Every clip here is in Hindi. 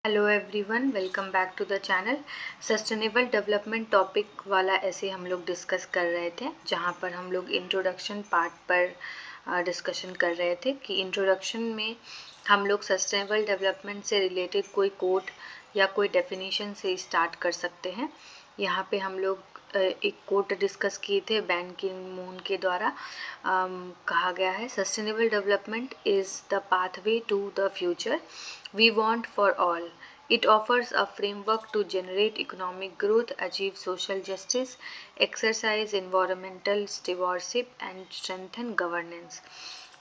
Hello everyone, welcome back to the channel. Sustainable development topic वाला ऐसे हम लोग डिस्कस कर रहे थे, जहाँ पर हम लोग इंट्रोडक्शन पार्ट पर डिस्कशन कर रहे थे कि इंट्रोडक्शन में हम लोग सस्टेनेबल डेवलपमेंट से रिलेटेड कोई कोट या कोई डेफिनेशन से स्टार्ट कर सकते हैं। यहाँ पे हम लोग एक कोट डिस्कस किए थे बैन की मून के द्वारा। कहा गया है, sustainable development is the pathway to the future we want for all. It offers a framework to generate economic growth, achieve social justice, exercise environmental stewardship and strengthen governance.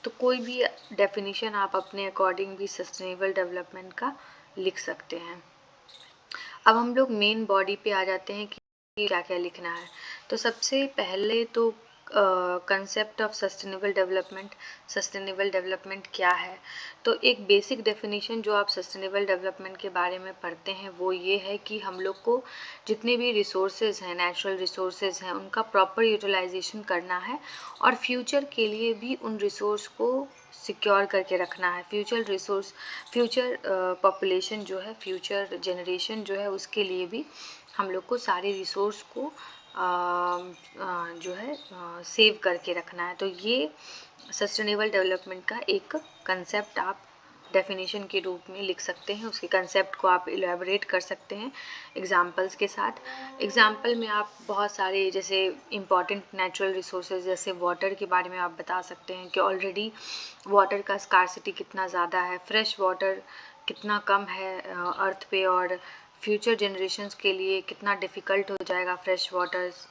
तो कोई भी डेफिनेशन आप अपने अकॉर्डिंग भी सस्टेनेबल डेवलपमेंट का लिख सकते हैं। अब हम लोग मेन बॉडी पे आ जाते हैं कि क्या क्या लिखना है। तो सबसे पहले तो कंसेप्ट ऑफ सस्टेनेबल डेवलपमेंट क्या है। तो एक बेसिक डेफिनेशन जो आप सस्टेनेबल डेवलपमेंट के बारे में पढ़ते हैं वो ये है कि हम लोग को जितने भी रिसोर्सेज हैं, नेचुरल रिसोर्सेज हैं, उनका प्रॉपर यूटिलाइजेशन करना है और फ्यूचर के लिए भी उन रिसोर्स को सिक्योर करके रखना है। फ्यूचर पॉपुलेशन जो है, फ्यूचर जनरेशन जो है, उसके लिए भी हम लोग को सारे रिसोर्स को जो है सेव करके रखना है। तो ये सस्टेनेबल डेवलपमेंट का एक कंसेप्ट आप डेफिनेशन के रूप में लिख सकते हैं। उसके कंसेप्ट को आप इलेबोरेट कर सकते हैं एग्जांपल्स के साथ। एग्जांपल में आप बहुत सारे जैसे इम्पॉर्टेंट नेचुरल रिसोर्सेज जैसे वाटर के बारे में आप बता सकते हैं कि ऑलरेडी वाटर का स्कार्सिटी कितना ज़्यादा है, फ्रेश वाटर कितना कम है अर्थ पे, और फ्यूचर जनरेशन्स के लिए कितना डिफ़िकल्ट हो जाएगा फ्रेश वाटर्स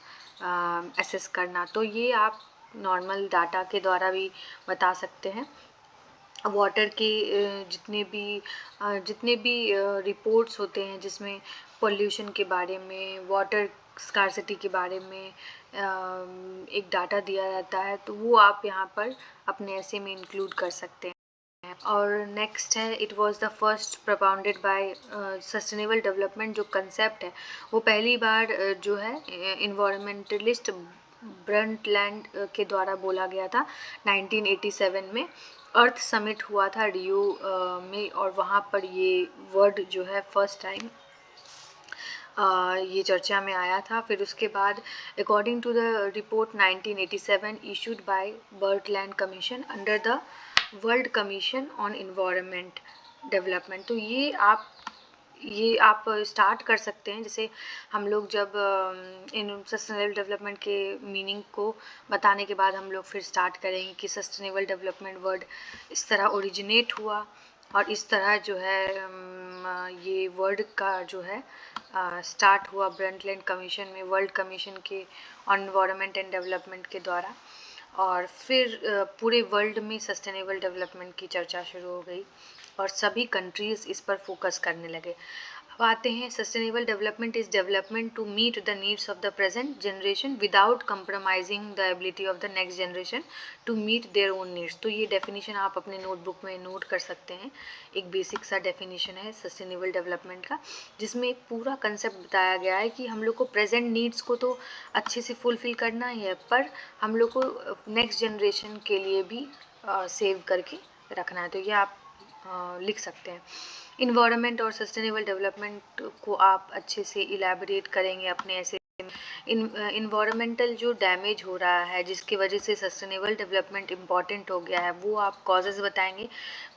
एसेस करना। तो ये आप नॉर्मल डाटा के द्वारा भी बता सकते हैं। वाटर के जितने भी रिपोर्ट्स होते हैं जिसमें पोल्यूशन के बारे में, वाटर स्कार्सिटी के बारे में एक डाटा दिया जाता है, तो वो आप यहाँ पर अपने ऐसे में इंक्लूड कर सकते हैं। और नेक्स्ट है, it was the first propounded by sustainable development. जो कंसेप्ट है वो पहली बार जो है इन्वायरमेंटलिस्ट ब्रंटलैंड के द्वारा बोला गया था 1987 में। अर्थ समिट हुआ था रियो में, और वहाँ पर ये वर्ड जो है फर्स्ट टाइम ये चर्चा में आया था। फिर उसके बाद according to the report 1987 issued by Brundtland commission under the world commission on environment development. तो ये आप स्टार्ट कर सकते हैं। जैसे हम लोग जब इन सस्टेनेबल डेवलपमेंट के मीनिंग को बताने के बाद हम लोग फिर स्टार्ट करेंगे कि सस्टेनेबल डेवलपमेंट वर्ड इस तरह ओरिजिनेट हुआ और इस तरह जो है ये वर्ड का जो है स्टार्ट हुआ ब्रंटलैंड कमीशन में, वर्ल्ड कमीशन के ऑन एनवायरनमेंट एंड डेवलपमेंट के द्वारा। और फिर पूरे वर्ल्ड में सस्टेनेबल डेवलपमेंट की चर्चा शुरू हो गई और सभी कंट्रीज़ इस पर फोकस करने लगे। अब आते हैं, sustainable development is development to meet the needs of the present generation without compromising the ability of the next generation to meet their own needs. तो ये डेफिनेशन आप अपने नोटबुक में नोट कर सकते हैं। एक बेसिक सा डेफिनेशन है सस्टेनेबल डेवलपमेंट का, जिसमें एक पूरा कंसेप्ट बताया गया है कि हम लोग को प्रेजेंट नीड्स को तो अच्छे से फुलफिल करना ही है, पर हम लोग को नेक्स्ट जनरेशन के लिए भी सेव करके रखना है। तो ये आप लिख सकते हैं। इन्वायरमेंट और सस्टेनेबल डेवलपमेंट को आप अच्छे से इलेबोरेट करेंगे अपने ऐसे इन्वायरमेंटल जो डैमेज हो रहा है जिसकी वजह से सस्टेनेबल डेवलपमेंट इम्पॉर्टेंट हो गया है, वो आप कॉजेज़ बताएंगे।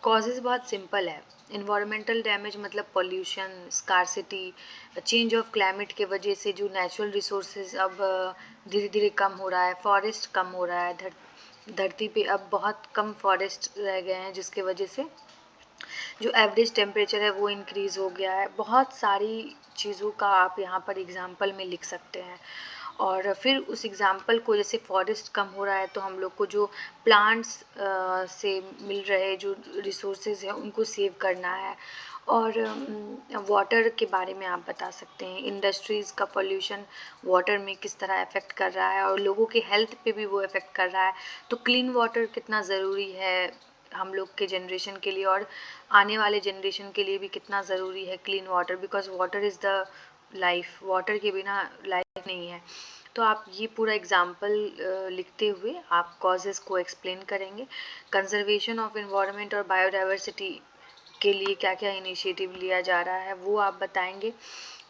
कॉजेज़ बहुत सिंपल है। इन्वायरमेंटल डैमेज मतलब pollution, scarcity, change of climate के वजह से जो नेचुरल रिसोर्सेज अब धीरे धीरे कम हो रहा है, फॉरेस्ट कम हो रहा है, धरती पे अब बहुत कम फॉरेस्ट रह गए हैं, जिसके वजह से जो एवरेज टेम्परेचर है वो इंक्रीज़ हो गया है। बहुत सारी चीज़ों का आप यहाँ पर एग्जाम्पल में लिख सकते हैं। और फिर उस एग्जाम्पल को, जैसे फॉरेस्ट कम हो रहा है तो हम लोग को जो प्लांट्स से मिल रहे जो रिसोर्सेज हैं उनको सेव करना है। और वाटर के बारे में आप बता सकते हैं, इंडस्ट्रीज़ का पोल्यूशन वाटर में किस तरह इफ़ेक्ट कर रहा है और लोगों के हेल्थ पे भी वो इफ़ेक्ट कर रहा है। तो क्लीन वाटर कितना ज़रूरी है हम लोग के जनरेशन के लिए, और आने वाले जनरेशन के लिए भी कितना ज़रूरी है clean water, because water is the life, water के बिना लाइफ नहीं है। तो आप ये पूरा एग्जाम्पल लिखते हुए आप कॉजेज़ को एक्सप्लेन करेंगे। कंजर्वेशन ऑफ इन्वायरमेंट और बायोडाइवर्सिटी के लिए क्या क्या इनिशिएटिव लिया जा रहा है वो आप बताएंगे।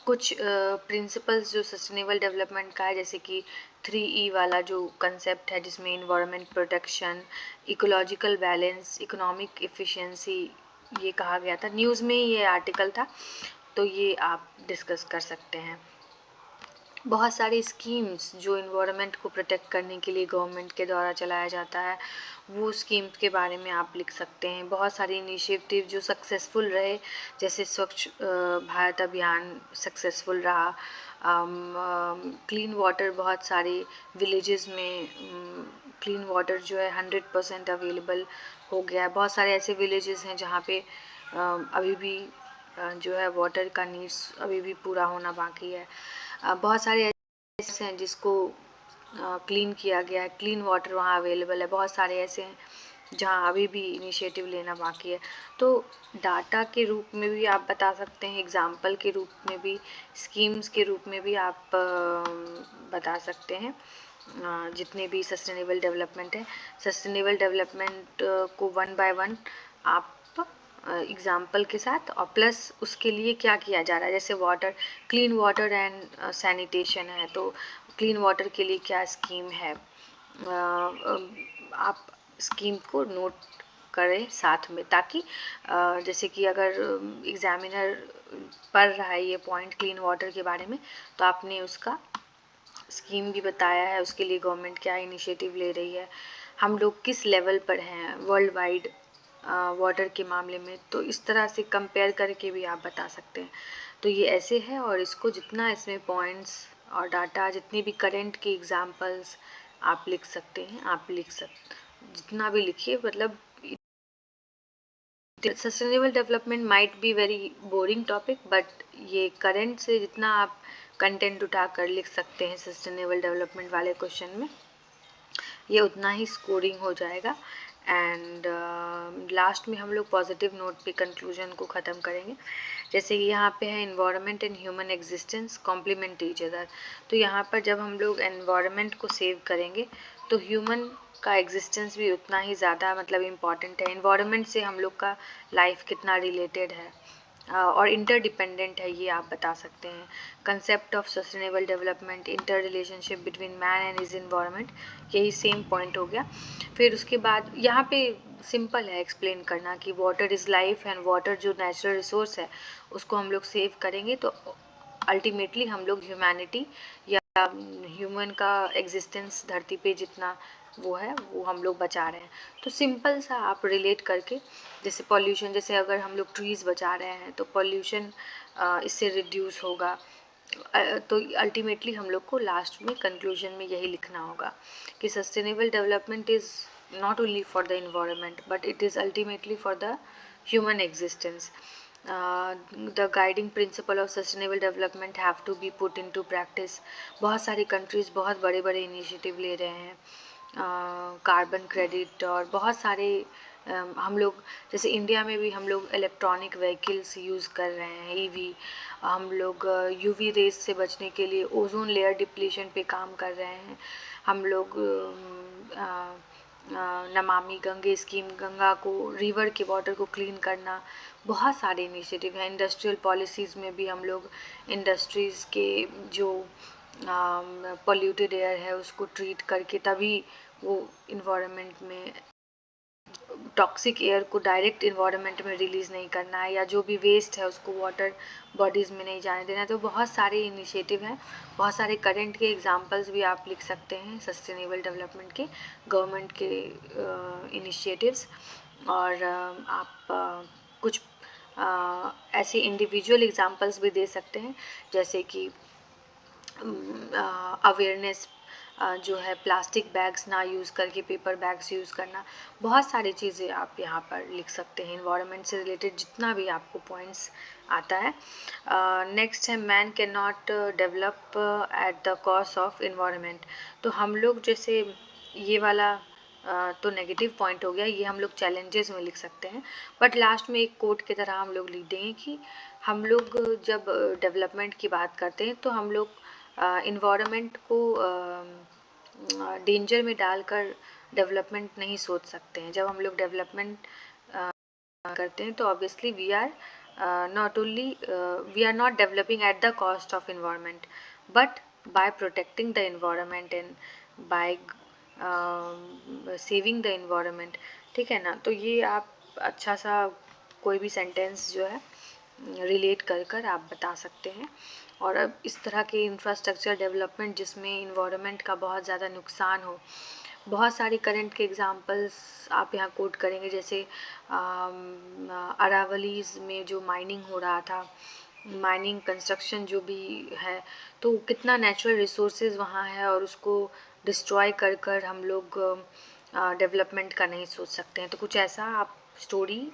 कुछ प्रिंसिपल्स जो सस्टेनेबल डेवलपमेंट का है, जैसे कि 3E वाला जो कंसेप्ट है, जिसमें environment protection, ecological balance, economic efficiency ये कहा गया था। न्यूज़ में ये आर्टिकल था, तो ये आप डिस्कस कर सकते हैं। बहुत सारे स्कीम्स जो इन्वायरमेंट को प्रोटेक्ट करने के लिए गवर्नमेंट के द्वारा चलाया जाता है, वो स्कीम्स के बारे में आप लिख सकते हैं। बहुत सारे इनिशिएटिव जो सक्सेसफुल रहे, जैसे स्वच्छ भारत अभियान सक्सेसफुल रहा, क्लीन वाटर, बहुत सारे विलेजेस में क्लीन वाटर जो है 100% अवेलेबल हो गया है। बहुत सारे ऐसे विलेजेस हैं जहाँ पे अभी भी जो है वाटर का नीड्स अभी भी पूरा होना बाकी है। बहुत सारे ऐसे हैं जिसको क्लीन किया गया है, क्लीन वाटर वहाँ अवेलेबल है। बहुत सारे ऐसे हैं जहाँ अभी भी इनिशिएटिव लेना बाकी है। तो डाटा के रूप में भी आप बता सकते हैं, एग्जाम्पल के रूप में भी, स्कीम्स के रूप में भी आप बता सकते हैं। जितने भी सस्टेनेबल डेवलपमेंट है, सस्टेनेबल डेवलपमेंट को 1 बाय 1 आप एग्जाम्पल के साथ, और प्लस उसके लिए क्या किया जा रहा है। जैसे water, clean water and sanitation है, तो क्लीन वाटर के लिए क्या स्कीम है, आप स्कीम को नोट करें साथ में, ताकि जैसे कि अगर एग्जामिनर पढ़ रहा है ये पॉइंट क्लीन वाटर के बारे में, तो आपने उसका स्कीम भी बताया है, उसके लिए गवर्नमेंट क्या इनिशिएटिव ले रही है, हम लोग किस लेवल पर हैं वर्ल्ड वाइड वाटर के मामले में। तो इस तरह से कंपेयर करके भी आप बता सकते हैं। तो ये ऐसे है, और इसको जितना इसमें पॉइंट्स और डाटा, जितनी भी करंट की एग्जांपल्स आप लिख सकते हैं, आप जितना भी लिखिए। मतलब sustainable development might be very boring topic, but ये करंट से जितना आप कंटेंट उठाकर लिख सकते हैं सस्टेनेबल डेवलपमेंट वाले क्वेश्चन में, ये उतना ही स्कोरिंग हो जाएगा। एंड लास्ट में हम लोग पॉजिटिव नोट पे कंक्लूजन को ख़त्म करेंगे। जैसे कि यहाँ पे है environment and human existence complement each other. तो यहाँ पर जब हम लोग एनवायरनमेंट को सेव करेंगे, तो ह्यूमन का एग्जिस्टेंस भी उतना ही ज़्यादा मतलब इम्पॉर्टेंट है। एनवायरनमेंट से हम लोग का लाइफ कितना रिलेटेड है और इंटरडिपेंडेंट है, ये आप बता सकते हैं। Concept of sustainable development, inter relationship between man and his environment, यही सेम पॉइंट हो गया। फिर उसके बाद यहाँ पे सिंपल है एक्सप्लेन करना कि water is life, and water जो नेचुरल रिसोर्स है उसको हम लोग सेव करेंगे तो अल्टीमेटली हम लोग ह्यूमैनिटी या ह्यूमन का एग्जिस्टेंस धरती पे जितना वो है वो हम लोग बचा रहे हैं। तो सिंपल सा आप रिलेट करके, जैसे पॉल्यूशन, जैसे अगर हम लोग ट्रीज़ बचा रहे हैं तो पॉल्यूशन इससे रिड्यूस होगा। तो अल्टीमेटली हम लोग को लास्ट में कंक्लूजन में यही लिखना होगा कि sustainable development is not only for the environment but it is ultimately for the human existence. The guiding principle of sustainable development have to be put into practice. बहुत सारी कंट्रीज़ बहुत बड़े बड़े इनिशिएटिव ले रहे हैं, कार्बन क्रेडिट और बहुत सारे हम लोग, जैसे इंडिया में भी हम लोग इलेक्ट्रॉनिक व्हीकल्स यूज़ कर रहे हैं, ईवी। हम लोग यूवी रेस से बचने के लिए ओजोन लेयर डिप्लीशन पे काम कर रहे हैं। हम लोग नमामि गंगे स्कीम, गंगा को, रिवर के वाटर को क्लीन करना, बहुत सारे इनिशिएटिव हैं। इंडस्ट्रियल पॉलिसीज़ में भी हम लोग इंडस्ट्रीज़ के जो पोल्यूटेड एयर है उसको ट्रीट करके तभी वो इन्वायरमेंट में टॉक्सिक एयर को डायरेक्ट इन्वायरमेंट में रिलीज़ नहीं करना है, या जो भी वेस्ट है उसको वाटर बॉडीज़ में नहीं जाने देना है। तो बहुत सारे इनिशिएटिव हैं, बहुत सारे करंट के एग्जांपल्स भी आप लिख सकते हैं सस्टेनेबल डेवलपमेंट के, गवर्नमेंट के इनिशिएटिव्स। और आप कुछ ऐसे इंडिविजुअल एग्जांपल्स भी दे सकते हैं, जैसे कि अवेयरनेस जो है प्लास्टिक बैग्स ना यूज़ करके पेपर बैग्स यूज़ करना। बहुत सारी चीज़ें आप यहाँ पर लिख सकते हैं इन्वायरमेंट से रिलेटेड जितना भी आपको पॉइंट्स आता है। नेक्स्ट है man can not develop at the cost of environment. तो हम लोग जैसे ये वाला तो नेगेटिव पॉइंट हो गया, ये हम लोग चैलेंजेस में लिख सकते हैं, बट लास्ट में एक कोट की तरह हम लोग लिख देंगे कि हम लोग जब डेवलपमेंट की बात करते हैं तो हम लोग इन्वायरमेंट को डेंजर में डालकर डेवलपमेंट नहीं सोच सकते हैं। जब हम लोग डेवलपमेंट करते हैं, तो obviously we are not only we are not developing at the cost of environment, but by protecting the environment and by saving the environment. ठीक है ना? तो ये आप अच्छा सा कोई भी सेंटेंस जो है रिलेट कर कर आप बता सकते हैं। और अब इस तरह के इंफ्रास्ट्रक्चर डेवलपमेंट जिसमें इन्वायरमेंट का बहुत ज़्यादा नुकसान हो, बहुत सारी करंट के एग्जांपल्स आप यहाँ कोट करेंगे, जैसे अरावलीज में जो माइनिंग हो रहा था, माइनिंग कंस्ट्रक्शन जो भी है, तो कितना नेचुरल रिसोर्सेज वहाँ है और उसको डिस्ट्रॉय कर कर हम लोग डेवलपमेंट का नहीं सोच सकते हैं। तो कुछ ऐसा आप स्टोरी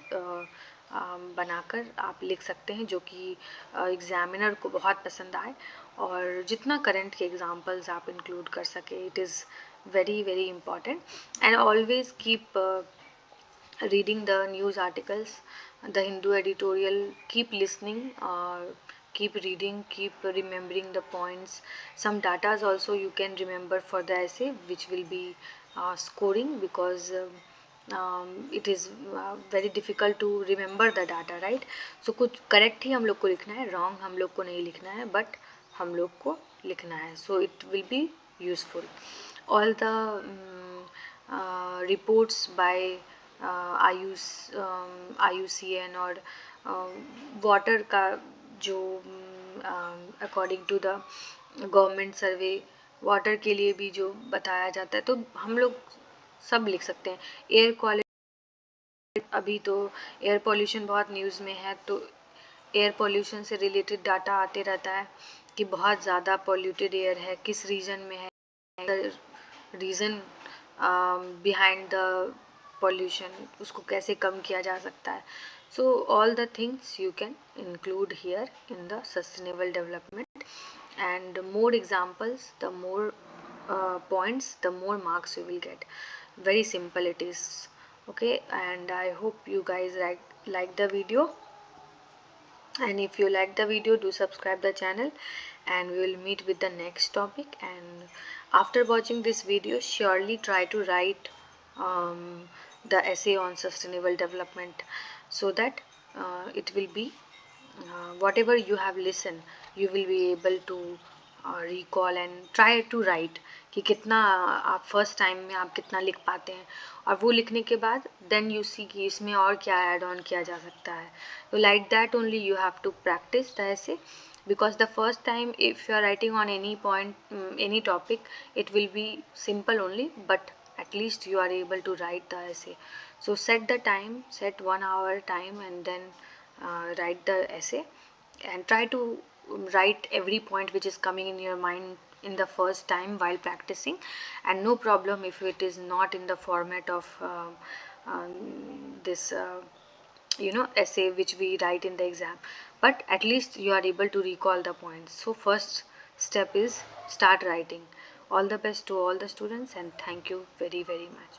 बनाकर आप लिख सकते हैं जो कि एग्जामिनर को बहुत पसंद आए, और जितना करंट के एग्जांपल्स आप इंक्लूड कर सके, it is very important. And always keep reading the news articles, the Hindu editorial, keep listening, keep reading, keep remembering the points. Some datas also you can remember for the essay, which will be scoring, because it is very difficult to remember the data, right? So कुछ correct ही हम लोग को लिखना है, wrong हम लोग को नहीं लिखना है, but हम लोग को लिखना है, so it will be useful. All the reports by IUCN और वाटर का जो according to the government survey water के लिए भी जो बताया जाता है, तो हम लोग सब लिख सकते हैं। एयर क्वालिटी, अभी तो एयर पोल्यूशन बहुत न्यूज़ में है, तो एयर पोल्यूशन से रिलेटेड डाटा आते रहता है कि बहुत ज़्यादा पोल्यूटेड एयर है, किस रीजन में है, रीज़न बिहाइंड द pollution, उसको कैसे कम किया जा सकता है। So all the things you can include here in the sustainable development, and more examples, the more points, the more marks you will get. Very simple it is. Okay, and I hope you guys like the video, and if you like the video, do subscribe the channel, and we will meet with the next topic. And after watching this video, surely try to write the essay on sustainable development, so that it will be whatever you have listened, you will be able to recall and try to write कि कितना आप फर्स्ट टाइम में आप कितना लिख पाते हैं, और वो लिखने के बाद देन यू सी कि इसमें और क्या ऐड ऑन किया जा सकता है। तो like that only you have to practise the ऐसे, because the first time if you are writing on any point, any topic, it will be simple only, but at least you are able to write the essay. So set the time, set 1 hour time, and then write the essay, and try to write every point which is coming in your mind in the first time while practicing. And no problem if it is not in the format of this essay which we write in the exam, but at least you are able to recall the points. So first step is start writing. All the best to all the students, and thank you very much.